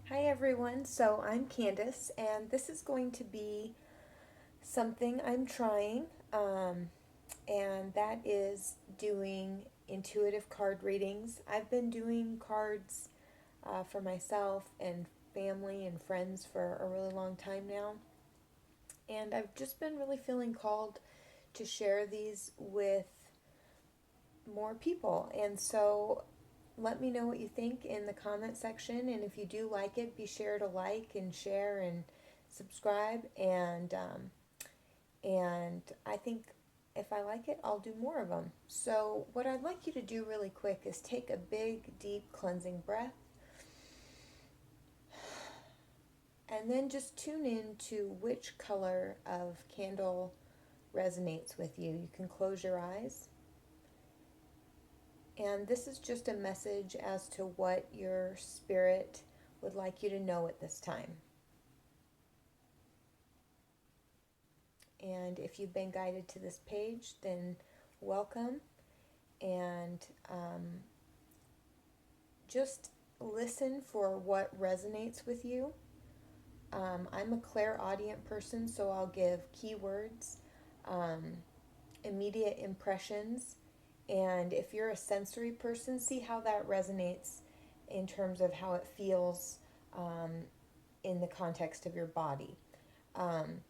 Hi everyone, so I'm Candace, and this is going to be something I'm trying, and that is doing intuitive card readings. I've been doing cards for myself and family and friends for a really long time now, and I've just been really feeling called to share these with more people. And so let me know what you think in the comment section. And if you do like it, be sure to like and share and subscribe. And I think if I like it, I'll do more of them. So what I'd like you to do really quick is take a big, deep cleansing breath. And then just tune in to which color of candle resonates with you. You can close your eyes. And this is just a message as to what your spirit would like you to know at this time. And if you've been guided to this page, then welcome. And just listen for what resonates with you. I'm a clairaudient person, so I'll give keywords, um, immediate impressions, and if you're a sensory person, see how that resonates in terms of how it feels um, in the context of your body. Um,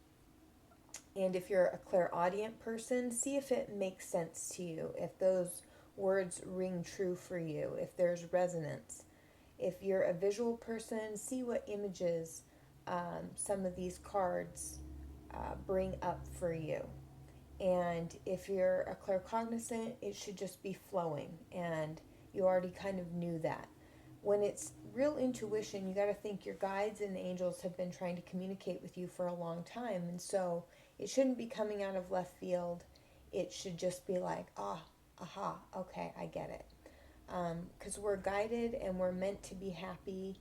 and if you're a clairaudient person, see if it makes sense to you, if those words ring true for you, if there's resonance. If you're a visual person, see what images some of these cards bring up for you. And if you're a claircognizant, it should just be flowing, and you already kind of knew that. When it's real intuition, you got to think your guides and angels have been trying to communicate with you for a long time, and so it shouldn't be coming out of left field. It should just be like, aha, okay, I get it. Because we're guided and we're meant to be happy,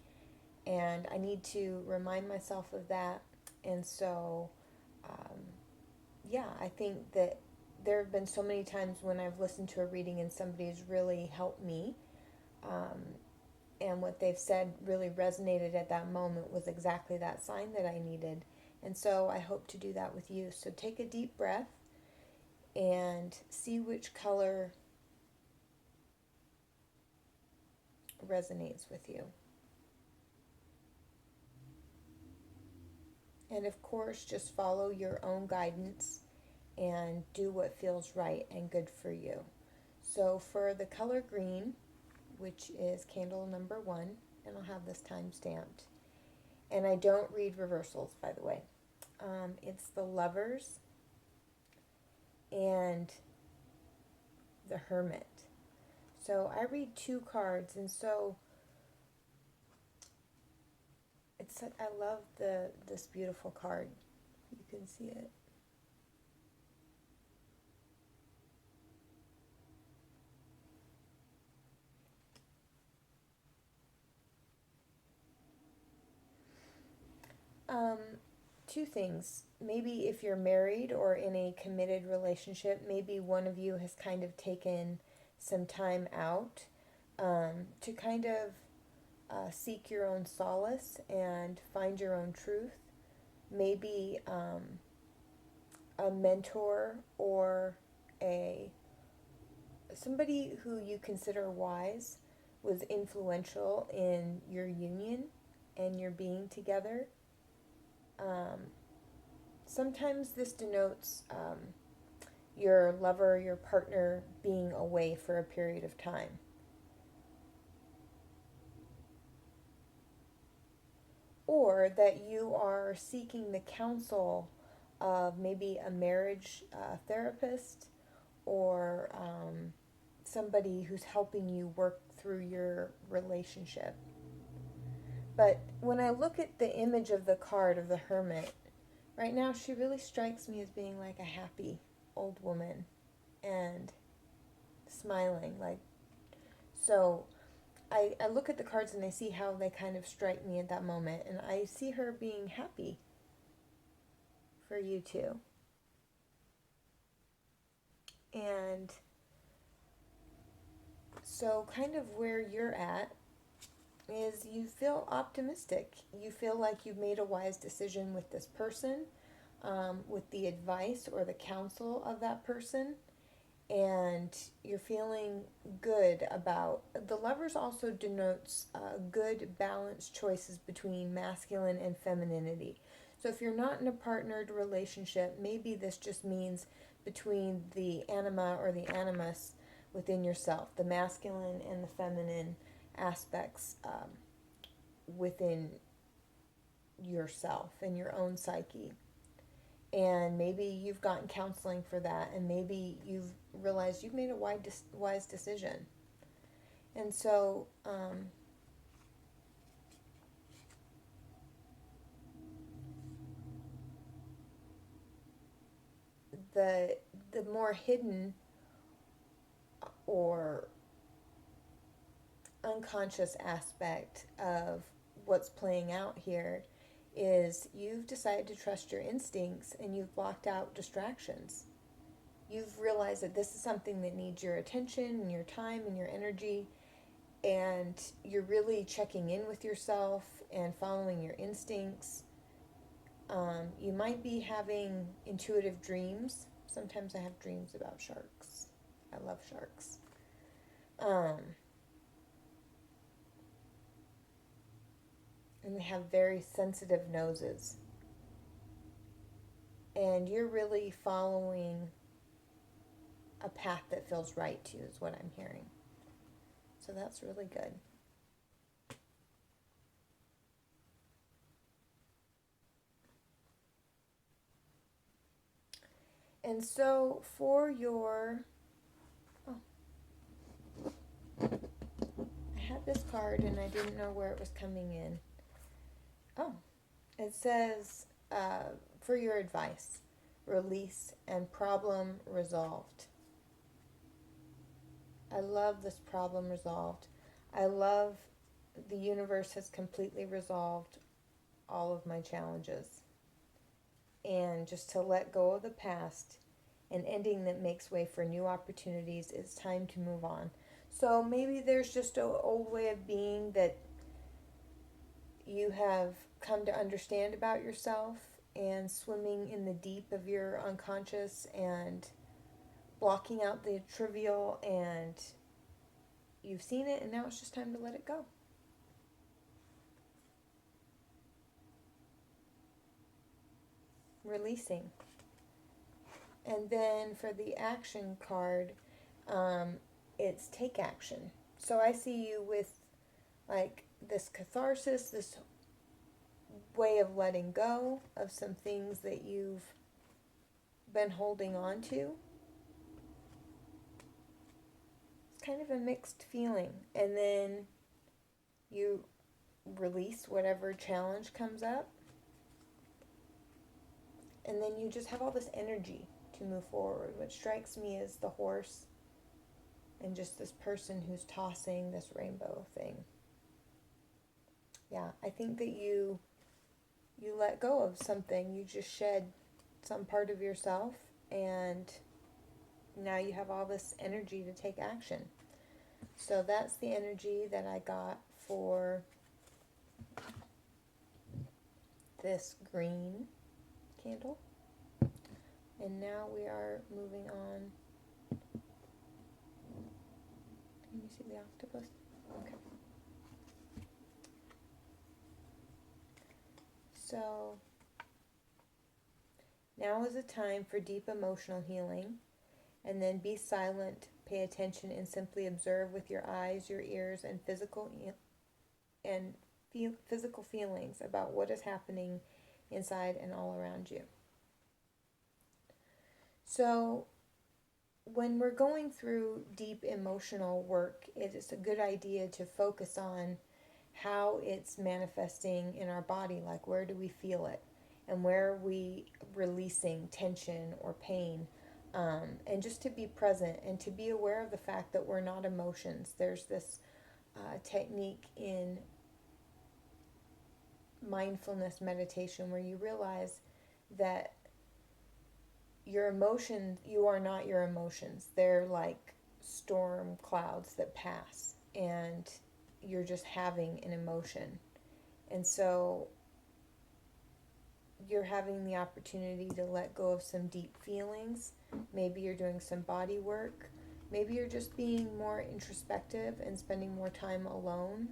and I need to remind myself of that. And so um, yeah, I think that there have been so many times when I've listened to a reading and somebody's really helped me, um, and what they've said really resonated at that moment was exactly that sign that I needed. And so I hope to do that with you. So take a deep breath and see which color resonates with you. And of course, just follow your own guidance and do what feels right and good for you. So for the color green, which is candle number 1, and I'll have this time stamped. And I don't read reversals, by the way. It's the Lovers and the Hermit. So I read 2 cards, and so I love this beautiful card. You can see it. Um, 2 things. Maybe if you're married or in a committed relationship, maybe one of you has kind of taken some time out to kind of seek your own solace and find your own truth. Maybe a mentor or a somebody who you consider wise was influential in your union and your being together. Um, Sometimes this denotes your lover, your partner being away for a period of time. Or that you are seeking the counsel of maybe a marriage therapist or somebody who's helping you work through your relationship. But when I look at the image of the card of the hermit, right now she really strikes me as being like a happy old woman and smiling. So I look at the cards and I see how they kind of strike me at that moment, and I see her being happy for you too. And so, kind of where you're at, is you feel optimistic. You feel like you've made a wise decision with this person, with the advice or the counsel of that person, and you're feeling good about. The lovers also denotes good balanced choices between masculine and femininity. So if you're not in a partnered relationship, maybe this just means between the anima or the animus within yourself, the masculine and the feminine aspects within yourself and your own psyche. And maybe you've gotten counseling for that, and maybe you've realized you've made a wise decision. And so the the more hidden or unconscious aspect of what's playing out here is you've decided to trust your instincts and you've blocked out distractions. You've realized that this is something that needs your attention and your time and your energy, and you're really checking in with yourself and following your instincts. You might be having intuitive dreams. Sometimes I have dreams about sharks. I love sharks. Um, and they have very sensitive noses. And you're really following a path that feels right to you, is what I'm hearing. So that's really good. And so for your, oh, I had this card and I didn't know where it was coming in. Oh, it says for your advice, release and problem resolved. I love this problem resolved. I love the universe has completely resolved all of my challenges. And just to let go of the past, an ending that makes way for new opportunities. It's time to move on. So maybe there's just an old way of being that you have come to understand about yourself, and swimming in the deep of your unconscious and blocking out the trivial, and you've seen it and now it's just time to let it go. Releasing. And then for the action card, um, it's take action. So I see you with like this catharsis, this way of letting go of some things that you've been holding on to. It's kind of a mixed feeling. And then you release whatever challenge comes up. And then you just have all this energy to move forward. What strikes me is the horse and just this person who's tossing this rainbow thing. Yeah, I think that you let go of something. You just shed some part of yourself, and now you have all this energy to take action. So that's the energy that I got for this green candle. And now we are moving on. Can you see the octopus? Okay. So now is a time for deep emotional healing. And then be silent, pay attention, and simply observe with your eyes, your ears, and physical feelings about what is happening inside and all around you. So when we're going through deep emotional work, it is a good idea to focus on how it's manifesting in our body, like where do we feel it, and where are we releasing tension or pain, and just to be present and to be aware of the fact that we're not emotions. There's this technique in mindfulness meditation where you realize that your emotions, you are not your emotions. They're like storm clouds that pass. And you're just having an emotion. And so you're having the opportunity to let go of some deep feelings. Maybe you're doing some body work. Maybe you're just being more introspective and spending more time alone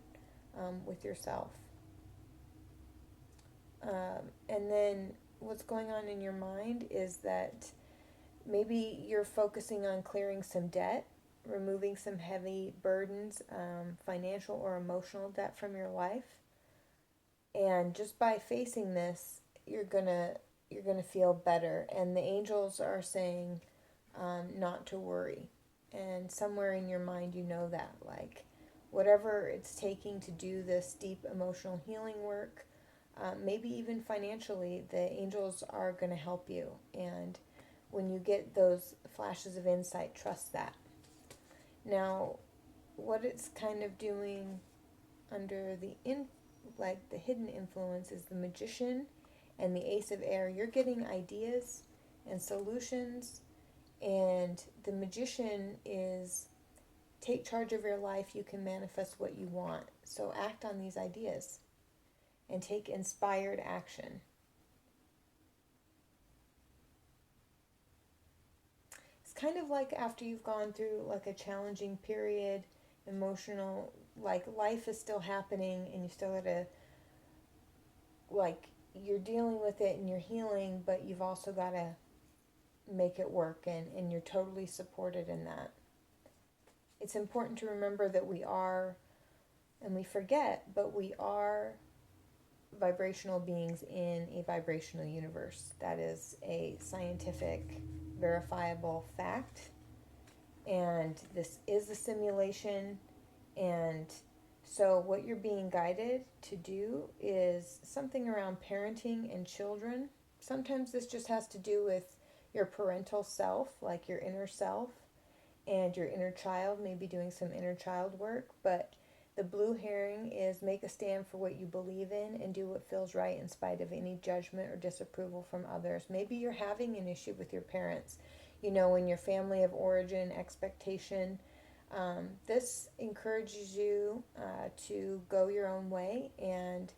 with yourself. And then what's going on in your mind is that maybe you're focusing on clearing some debt, removing some heavy burdens, financial or emotional debt from your life. And just by facing this, you're gonna feel better. And the angels are saying not to worry. And somewhere in your mind, you know that, like, whatever it's taking to do this deep emotional healing work, maybe even financially, the angels are going to help you. And when you get those flashes of insight, trust that. Now, what it's kind of doing under like the hidden influence is the magician and the ace of air. You're getting ideas and solutions, and the magician is take charge of your life. You can manifest what you want. So act on these ideas and take inspired action. It's kind of like after you've gone through like a challenging period, emotional, like life is still happening and you still gotta, like, you're dealing with it and you're healing, but you've also gotta make it work, and you're totally supported in that. It's important to remember that we are, and we forget, but we are vibrational beings in a vibrational universe. That is a scientific, verifiable fact. And this is a simulation. And so, what you're being guided to do is something around parenting and children. Sometimes this just has to do with your parental self, like your inner self, and your inner child, maybe doing some inner child work. But the blue herring is make a stand for what you believe in and do what feels right in spite of any judgment or disapproval from others. Maybe you're having an issue with your parents, you know, in your family of origin, expectation. This encourages you to go your own way and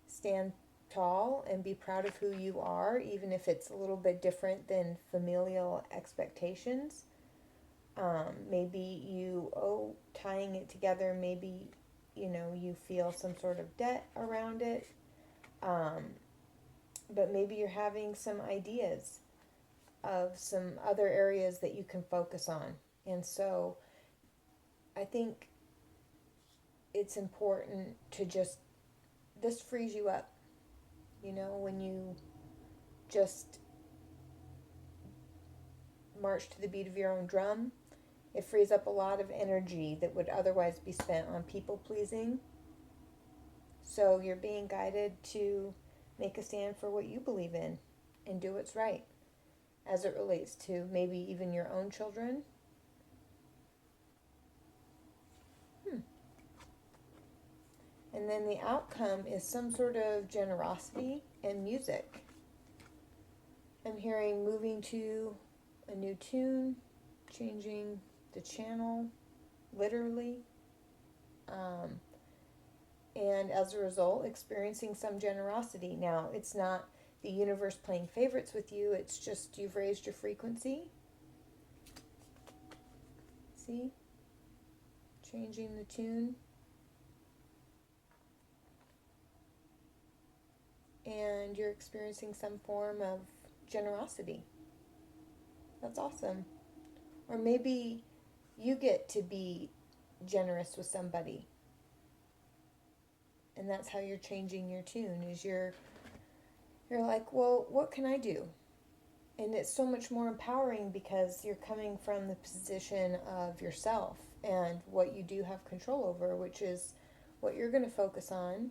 stand tall and be proud of who you are, even if it's a little bit different than familial expectations. Maybe you tying it together, maybe, you know, you feel some sort of debt around it. Um, but maybe you're having some ideas of some other areas that you can focus on. And so I think it's important to just, this frees you up, you know, when you just march to the beat of your own drum. It frees up a lot of energy that would otherwise be spent on people pleasing. So you're being guided to make a stand for what you believe in and do what's right as it relates to maybe even your own children. And then the outcome is some sort of generosity and music. I'm hearing moving to a new tune, changing the channel, literally. And as a result, experiencing some generosity. Now, it's not the universe playing favorites with you, it's just you've raised your frequency. See? Changing the tune. And you're experiencing some form of generosity. That's awesome. Or maybe you get to be generous with somebody. And that's how you're changing your tune, is you're like, well, what can I do? And it's so much more empowering because you're coming from the position of yourself and what you do have control over, which is what you're going to focus on.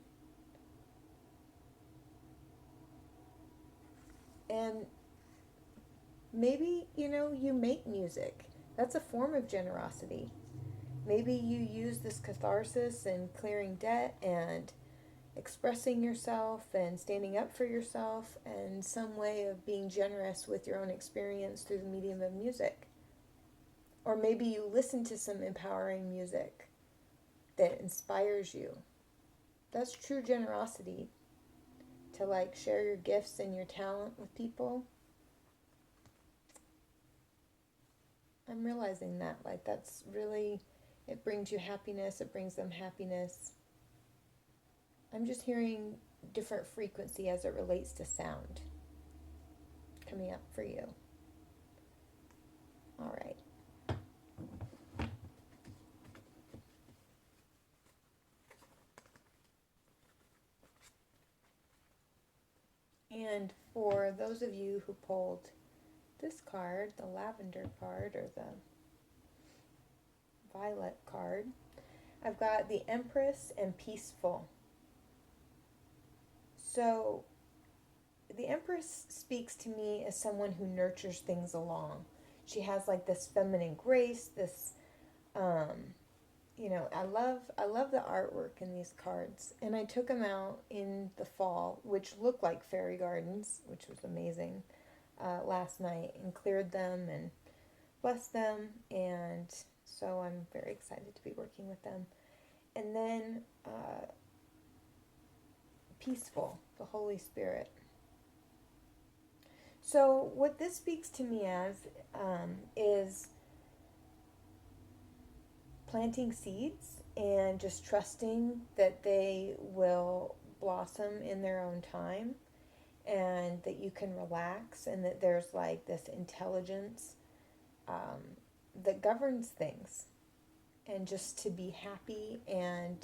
And maybe, you know, you make music. That's a form of generosity. Maybe you use this catharsis and clearing debt and expressing yourself and standing up for yourself and some way of being generous with your own experience through the medium of music. Or maybe you listen to some empowering music that inspires you. That's true generosity, to like share your gifts and your talent with people. I'm realizing that like that's really, it brings you happiness, it brings them happiness. I'm just hearing different frequency as it relates to sound coming up for you. All right. And for those of you who pulled this card, the lavender card or the violet card, I've got the Empress and Peaceful. So the Empress speaks to me as someone who nurtures things along. She has like this feminine grace, this I love the artwork in these cards. And I took them out in the fall, which looked like fairy gardens, which was amazing, last night, and cleared them and blessed them. And so I'm very excited to be working with them. And then Peaceful, the Holy Spirit. So what this speaks to me as is planting seeds and just trusting that they will blossom in their own time, and that you can relax, and that there's like this intelligence um, that governs things, and just to be happy. And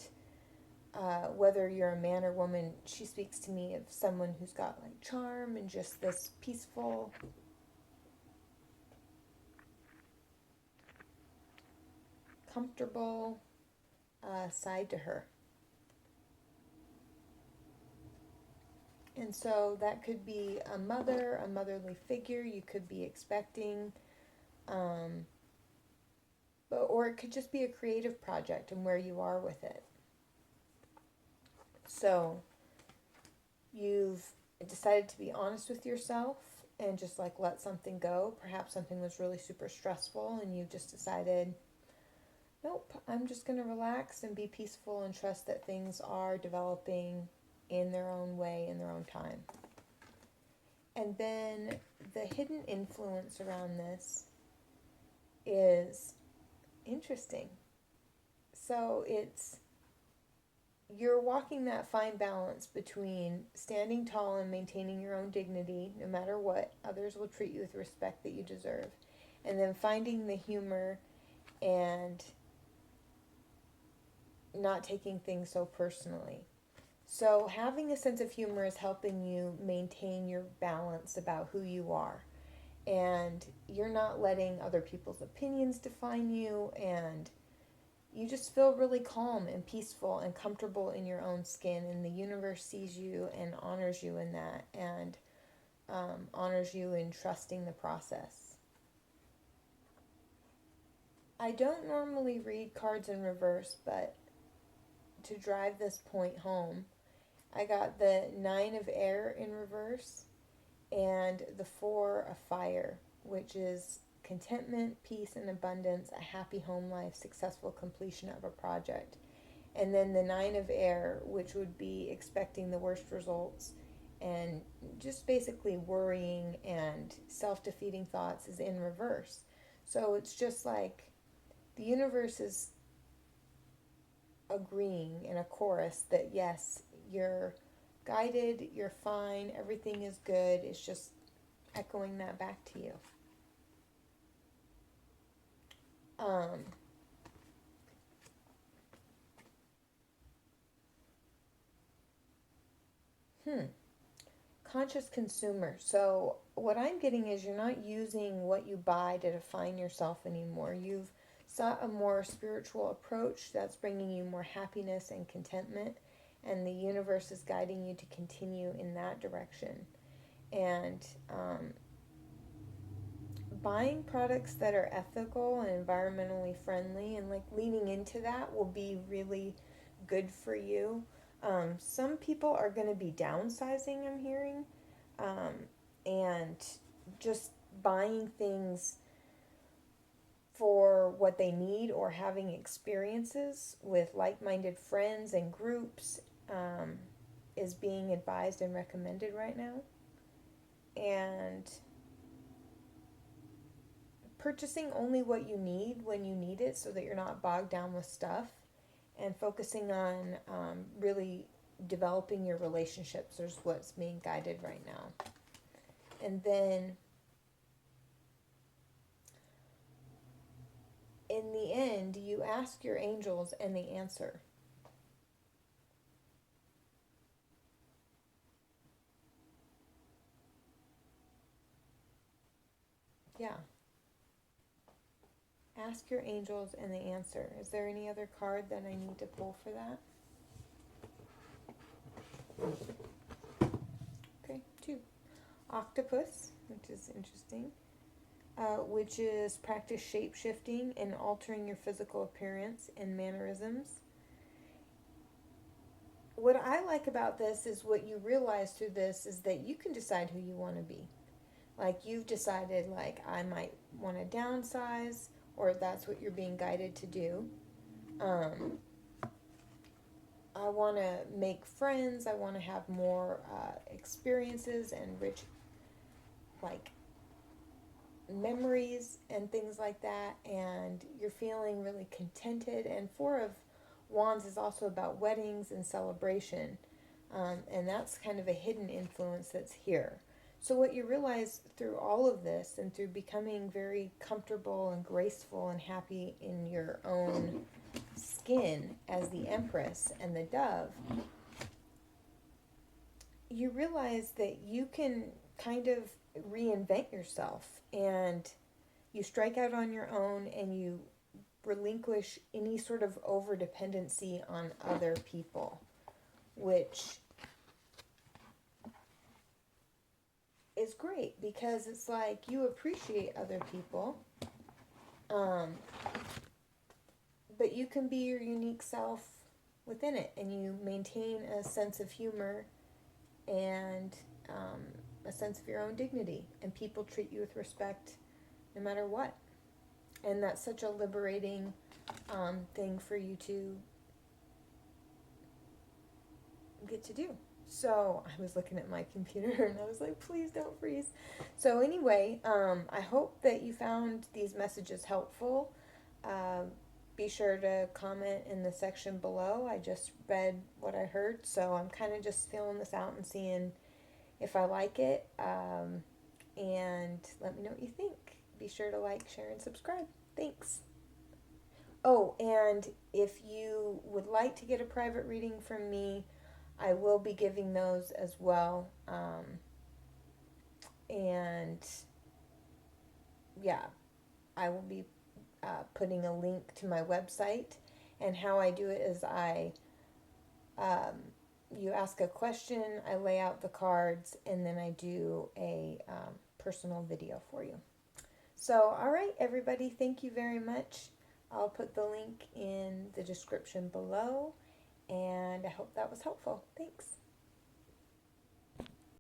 whether you're a man or woman, she speaks to me of someone who's got like charm and just this peaceful, comfortable side to her. And so that could be a mother, a motherly figure you could be expecting, um, or it could just be a creative project and where you are with it. So you've decided to be honest with yourself and just like let something go. Perhaps something was really super stressful and you've just decided, nope, I'm just going to relax and be peaceful and trust that things are developing in their own way, in their own time. And then the hidden influence around this is interesting. So you're walking that fine balance between standing tall and maintaining your own dignity, no matter what. Others will treat you with respect that you deserve. And then finding the humor and not taking things so personally. So having a sense of humor is helping you maintain your balance about who you are. And you're not letting other people's opinions define you, and you just feel really calm and peaceful and comfortable in your own skin, and the universe sees you and honors you in that, and honors you in trusting the process. I don't normally read cards in reverse, but to drive this point home, I got the Nine of Air in reverse and the Four of Fire, which is contentment, peace, and abundance, a happy home life, successful completion of a project. And then the Nine of Air, which would be expecting the worst results and just basically worrying and self-defeating thoughts, is in reverse. So it's just like the universe is agreeing in a chorus that yes, you're guided, you're fine, everything is good. It's just echoing that back to you. Um, hmm. Conscious consumer. So what I'm getting is you're not using what you buy to define yourself anymore. You've sought a more spiritual approach that's bringing you more happiness and contentment, and the universe is guiding you to continue in that direction. And buying products that are ethical and environmentally friendly and like leaning into that will be really good for you. Some people are going to be downsizing, I'm hearing, and just buying things for what they need or having experiences with like minded friends and groups is being advised and recommended right now. And purchasing only what you need when you need it so that you're not bogged down with stuff, and focusing on really developing your relationships is what's being guided right now. And then in the end, you ask your angels and they answer. Yeah. Ask your angels and they answer. Is there any other card that I need to pull for that? Okay, two. Octopus, which is interesting, which is practice shape shifting and altering your physical appearance and mannerisms. What I like about this is what you realize through this is that you can decide who you want to be. Like you've decided, like, I might want to downsize, or that's what you're being guided to do. I want to make friends. I want to have more experiences and rich, like, memories and things like that. And you're feeling really contented. And Four of Wands is also about weddings and celebration. And that's kind of a hidden influence that's here. So what you realize through all of this and through becoming very comfortable and graceful and happy in your own skin as the Empress and the Dove, you realize that you can kind of reinvent yourself, and you strike out on your own, and you relinquish any sort of over dependency on other people, which is great because it's like you appreciate other people, um, but you can be your unique self within it, and you maintain a sense of humor and a sense of your own dignity, and people treat you with respect no matter what. And that's such a liberating thing for you to get to do. So I was looking at my computer and I was like, please don't freeze. So anyway, I hope that you found these messages helpful. Be sure to comment in the section below. I just read what I heard, so I'm kind of just filling this out and seeing if I like it. And let me know what you think. Be sure to like, share, and subscribe. Thanks. Oh, and if you would like to get a private reading from me, I will be giving those as well. And yeah, I will be putting a link to my website. And how I do it is you ask a question, I lay out the cards, and then I do a personal video for you. So, all right, everybody, thank you very much. I'll put the link in the description below, and I hope that was helpful. Thanks.